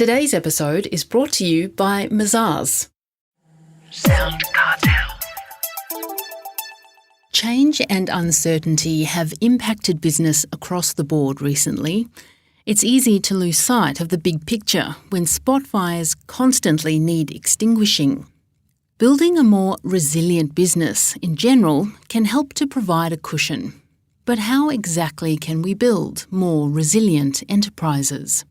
Today's episode is brought to you by Mazars. SoundCartel. Change and uncertainty have impacted business across the board recently. It's easy to lose sight of the big picture when spot fires constantly need extinguishing. Building a more resilient business in general can help to provide a cushion. But how exactly can we build more resilient enterprises?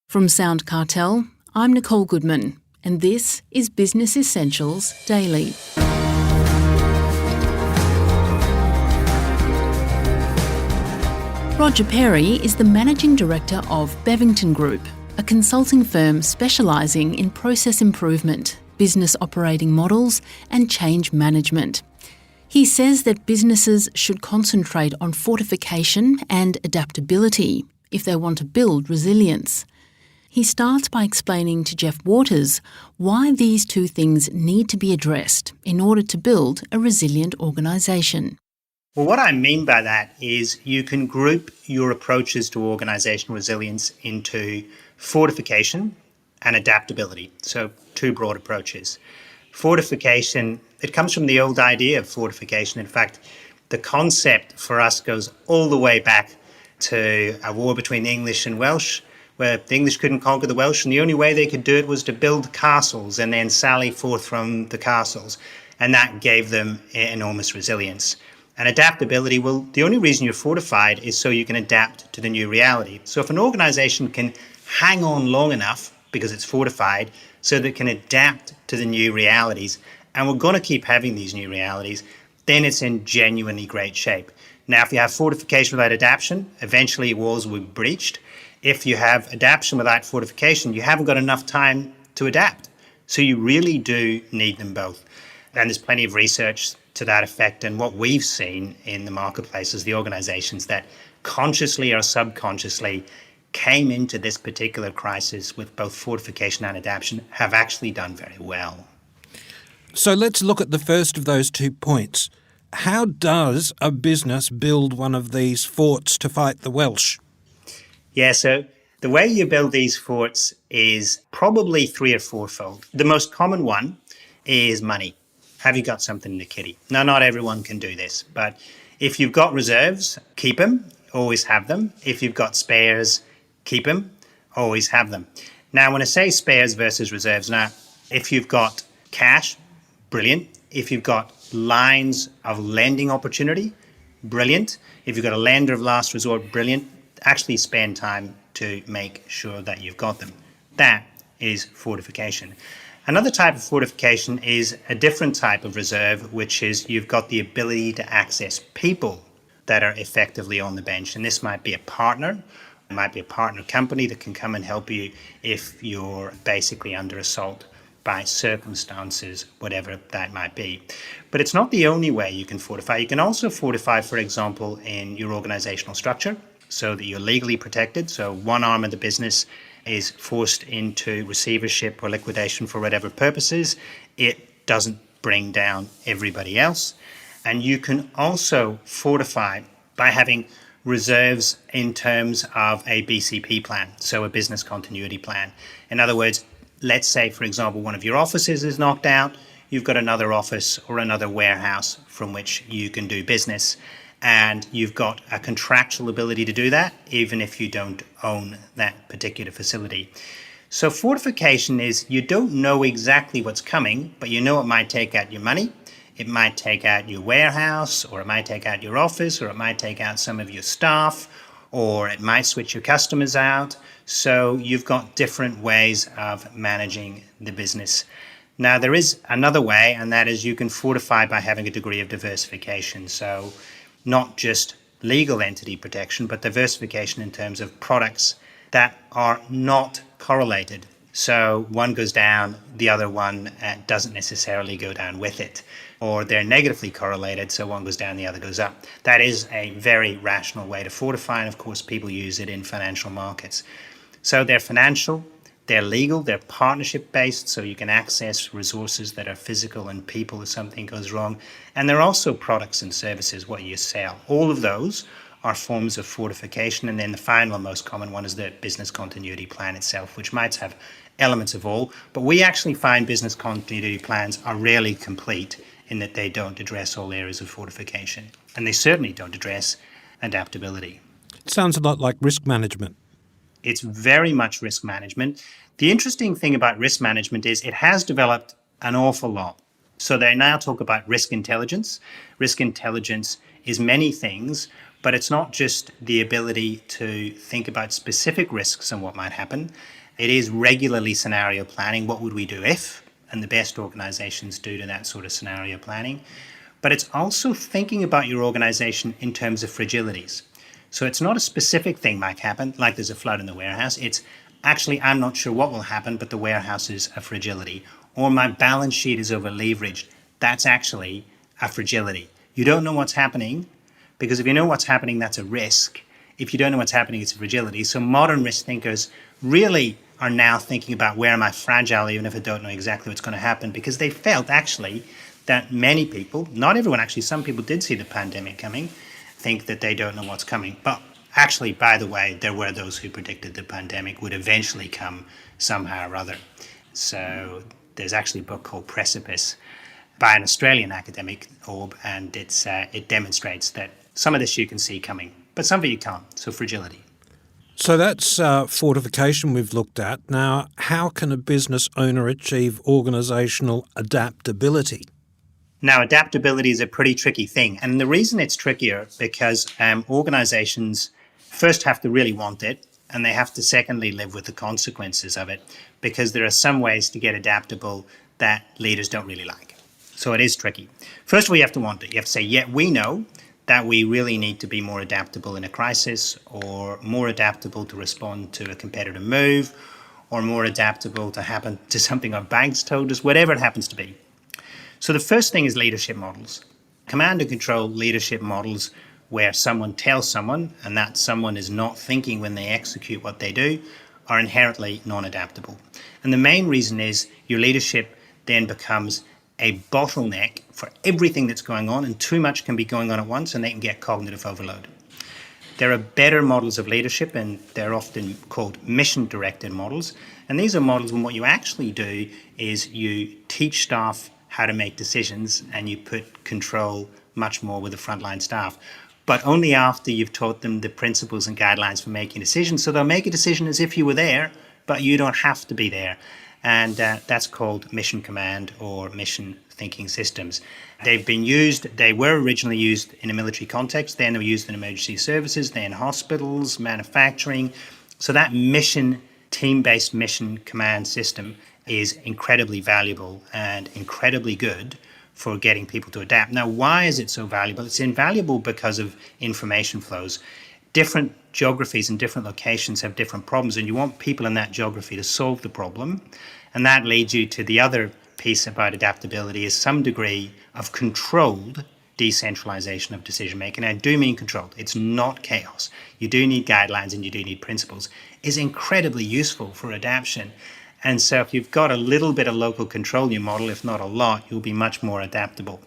From SoundCartel, I'm Nicole Goodman, and this is Business Essentials Daily. Roger Perry is the Managing Director of Bevington Group, a consulting firm specialising in process improvement, business operating models and change management. He says that businesses should concentrate on fortification and adaptability if they want to build resilience. He starts by explaining to Jeff Waters why these two things need to be addressed in order to build a resilient organisation. Well, what I mean by that is you can group your approaches to organisational resilience into fortification and adaptability. So two broad approaches. Fortification, it comes from the old idea of fortification. In fact, the concept for us goes all the way back to a war between the English and Welsh, where the English couldn't conquer the Welsh, and the only way they could do it was to build castles and then sally forth from the castles. And that gave them enormous resilience. And adaptability, well, the only reason you're fortified is so you can adapt to the new reality. So if an organization can hang on long enough, because it's fortified, so that it can adapt to the new realities, and we're going to keep having these new realities, then it's in genuinely great shape. Now, if you have fortification without adaptation, eventually walls will be breached. If you have adaptation without fortification, you haven't got enough time to adapt. So you really do need them both. And there's plenty of research to that effect. And what we've seen in the marketplace is the organizations that consciously or subconsciously came into this particular crisis with both fortification and adaptation have actually done very well. So let's look at the first of those 2 points. How does a business build one of these forts to fight the Welsh? Yeah, so the way you build these forts is probably 3 or 4-fold. The most common one is money. Have you got something in the kitty? Now, not everyone can do this, but if you've got reserves, keep them, always have them. If you've got spares, keep them, always have them. Now, when I say spares versus reserves, now, if you've got cash, brilliant. If you've got lines of lending opportunity, brilliant. If you've got a lender of last resort, brilliant. Actually spend time to make sure that you've got them. That is fortification. Another type of fortification is a different type of reserve, which is you've got the ability to access people that are effectively on the bench. And this might be a partner. It might be a partner company that can come and help you if you're basically under assault by circumstances, whatever that might be. But it's not the only way you can fortify. You can also fortify, for example, in your organizational structure so that you're legally protected. So one arm of the business is forced into receivership or liquidation for whatever purposes. It doesn't bring down everybody else. And you can also fortify by having reserves in terms of a BCP plan, so a business continuity plan. In other words, let's say, for example, one of your offices is knocked out, you've got another office or another warehouse from which you can do business. And you've got a contractual ability to do that, even if you don't own that particular facility. So fortification is you don't know exactly what's coming, but you know it might take out your money, it might take out your warehouse, or it might take out your office, or it might take out some of your staff, or it might switch your customers out. So you've got different ways of managing the business. Now, there is another way, and that is you can fortify by having a degree of diversification. So not just legal entity protection, but diversification in terms of products that are not correlated. So one goes down, the other one doesn't necessarily go down with it. Or they're negatively correlated, so one goes down, the other goes up. That is a very rational way to fortify, and of course people use it in financial markets. So they're financial, they're legal, they're partnership-based, so you can access resources that are physical and people if something goes wrong. And they're also products and services, what you sell. All of those are forms of fortification. And then the final and most common one is the business continuity plan itself, which might have elements of all. But we actually find business continuity plans are rarely complete in that they don't address all areas of fortification. And they certainly don't address adaptability. It sounds a lot like risk management. It's very much risk management. The interesting thing about risk management is it has developed an awful lot. So they now talk about risk intelligence. Risk intelligence is many things, but it's not just the ability to think about specific risks and what might happen. It is regularly scenario planning. What would we do if? And the best organizations do that sort of scenario planning. But it's also thinking about your organization in terms of fragilities. So it's not a specific thing might happen, like there's a flood in the warehouse. It's actually, I'm not sure what will happen, but the warehouse is a fragility. Or my balance sheet is over leveraged. That's actually a fragility. You don't know what's happening, because if you know what's happening, that's a risk. If you don't know what's happening, it's a fragility. So modern risk thinkers really are now thinking about where am I fragile, even if I don't know exactly what's going to happen, because they felt actually that many people, not everyone actually, some people did see the pandemic coming, think that they don't know what's coming. But actually, by the way, there were those who predicted the pandemic would eventually come somehow or other. So there's actually a book called Precipice by an Australian academic, Orb, and it demonstrates that some of this you can see coming, but some of it you can't. So fragility. So that's fortification we've looked at. Now, how can a business owner achieve organisational adaptability? Now, adaptability is a pretty tricky thing. And the reason it's trickier because organizations first have to really want it, and they have to secondly live with the consequences of it, because there are some ways to get adaptable that leaders don't really like. So it is tricky. First of all, you have to want it. You have to say, yeah, we know that we really need to be more adaptable in a crisis, or more adaptable to respond to a competitor move, or more adaptable to happen to something our banks told us, whatever it happens to be. So the first thing is leadership models. Command and control leadership models where someone tells someone, and that someone is not thinking when they execute what they do, are inherently non-adaptable. And the main reason is your leadership then becomes a bottleneck for everything that's going on, and too much can be going on at once, and they can get cognitive overload. There are better models of leadership, and they're often called mission-directed models. And these are models when what you actually do is you teach staff how to make decisions, and you put control much more with the frontline staff, but only after you've taught them the principles and guidelines for making decisions. So they'll make a decision as if you were there, but you don't have to be there. And that's called mission command or mission thinking systems. They've been used, they were originally used in a military context, then they were used in emergency services, then hospitals, manufacturing. So that mission, team-based mission command system is incredibly valuable and incredibly good for getting people to adapt. Now, why is it so valuable? It's invaluable because of information flows. Different geographies and different locations have different problems, and you want people in that geography to solve the problem. And that leads you to the other piece about adaptability, is some degree of controlled decentralization of decision making. I do mean controlled. It's not chaos. You do need guidelines and you do need principles. Is incredibly useful for adaptation. And so if you've got a little bit of local control in your model, if not a lot, you'll be much more adaptable.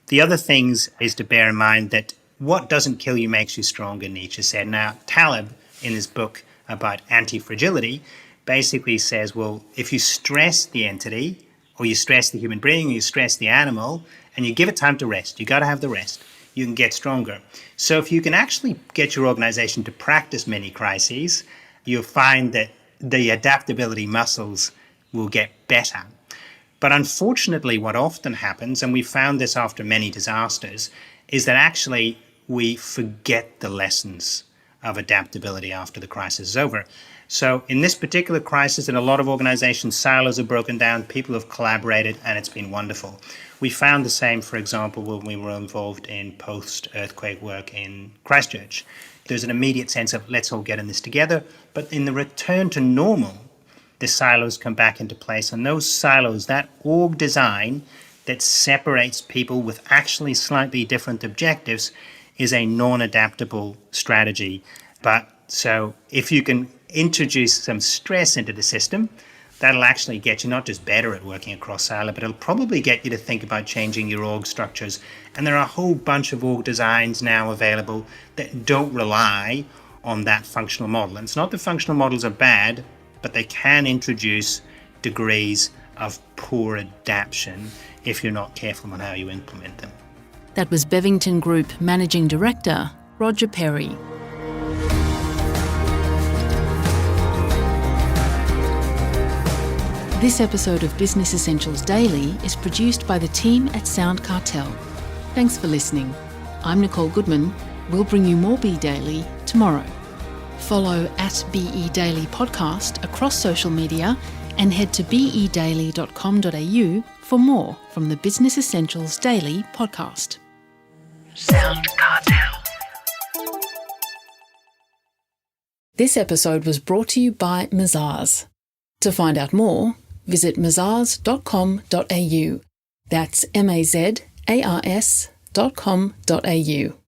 The other things is to bear in mind that what doesn't kill you makes you stronger, Nietzsche said. Now, Taleb, in his book about anti-fragility, basically says, well, if you stress the entity, or you stress the human being, or you stress the animal, and you give it time to rest, you got to have the rest, you can get stronger. So if you can actually get your organization to practice many crises, you'll find that the adaptability muscles will get better. But unfortunately, what often happens, and we found this after many disasters, is that actually we forget the lessons of adaptability after the crisis is over. So in this particular crisis, in a lot of organizations, silos are broken down, people have collaborated, and it's been wonderful. We found the same, for example, when we were involved in post-earthquake work in Christchurch. There's an immediate sense of let's all get in this together, but in the return to normal, the silos come back into place, and those silos, that org design that separates people with actually slightly different objectives, is a non-adaptable strategy. But so if you can introduce some stress into the system, That'll actually get you not just better at working across silo, but it'll probably get you to think about changing your org structures. And there are a whole bunch of org designs now available that don't rely on that functional model. And it's not that functional models are bad, but they can introduce degrees of poor adaptation if you're not careful on how you implement them. That was Bevington Group Managing Director, Roger Perry. This episode of Business Essentials Daily is produced by the team at SoundCartel. Thanks for listening. I'm Nicole Goodman. We'll bring you more Be Daily tomorrow. Follow @BE Daily Podcast across social media and head to bedaily.com.au for more from the Business Essentials Daily podcast. SoundCartel. This episode was brought to you by Mazars. To find out more, visit mazars.com.au. That's mazars.com.au.